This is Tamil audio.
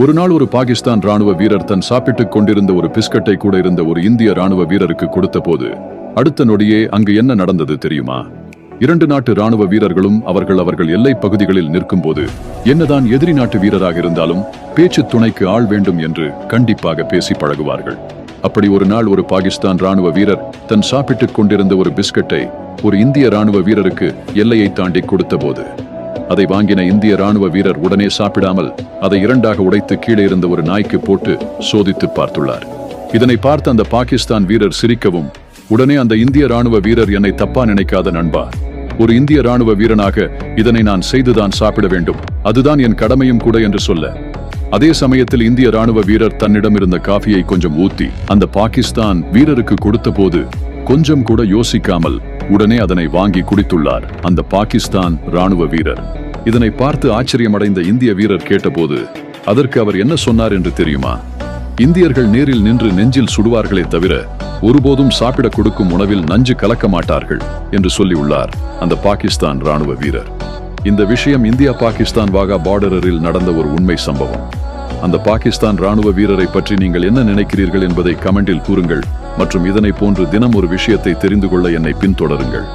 ஒரு நாள் ஒரு பாகிஸ்தான் ராணுவ வீரர் தன் சாப்பிட்டுக் கொண்டிருந்த ஒரு பிஸ்கட்டை கூட இருந்த ஒரு இந்திய ராணுவ வீரருக்கு கொடுத்த போது அடுத்த நொடியே அங்கு என்ன நடந்தது தெரியுமா? இரண்டு நாட்டு ராணுவ வீரர்களும் அவர்கள் எல்லைப் பகுதிகளில் நிற்கும் போது என்னதான் எதிரி நாட்டு வீரராக இருந்தாலும் பேச்சு துணைக்கு ஆள் வேண்டும் என்று கண்டிப்பாக பேசி பழகுவார்கள். அப்படி ஒரு நாள் ஒரு பாகிஸ்தான் ராணுவ வீரர் தன் சாப்பிட்டுக் கொண்டிருந்த ஒரு பிஸ்கட்டை ஒரு இந்திய ராணுவ வீரருக்கு எல்லையை தாண்டி கொடுத்த போது அதை வாங்கின இந்திய ராணுவ வீரர் உடனே சாப்பிடாமல் அதை இரண்டாக உடைத்து கீழே இருந்த ஒரு நாய்க்கு போட்டு சோதித்து பார்த்துள்ளார். இதனை பார்த்த அந்த பாகிஸ்தான் வீரர் சிரிக்கவும், உடனே அந்த இந்திய ராணுவ வீரர் என்னை தப்பா நினைக்காத நண்பா, ஒரு இந்திய ராணுவ வீரனாக இதனை நான் செய்துதான் சாப்பிட வேண்டும், அதுதான் என் கடமையும் கூட என்று சொல்ல, அதே சமயத்தில் இந்திய ராணுவ வீரர் தன்னிடம் இருந்த காஃபியை கொஞ்சம் ஊத்தி அந்த பாகிஸ்தான் வீரருக்கு கொடுத்த போது கொஞ்சம் கூட யோசிக்காமல் உடனே அதனை வாங்கி குடித்துள்ளார் அந்த பாகிஸ்தான் ராணுவ வீரர். இதனை பார்த்து ஆச்சரியமடைந்த இந்திய வீரர் கேட்டபோது அதற்கு அவர் என்ன சொன்னார் என்று தெரியுமா? இந்தியர்கள் நேரில் நின்று நெஞ்சில் சுடுவார்களே தவிர ஒருபோதும் சாப்பிட கொடுக்கும் உணவில் நஞ்சு கலக்க மாட்டார்கள் என்று சொல்லியுள்ளார் அந்த பாகிஸ்தான் ராணுவ வீரர். இந்த விஷயம் இந்தியா பாகிஸ்தான் வாகா பார்டரில் நடந்த ஒரு உண்மை சம்பவம். அந்த பாகிஸ்தான் ராணுவ வீரரை பற்றி நீங்கள் என்ன நினைக்கிறீர்கள் என்பதை கமெண்டில் கூறுங்கள் மற்றும் இதனை போன்று தினம் ஒரு விஷயத்தை தெரிந்து கொள்ள என்னை பின்தொடருங்கள்.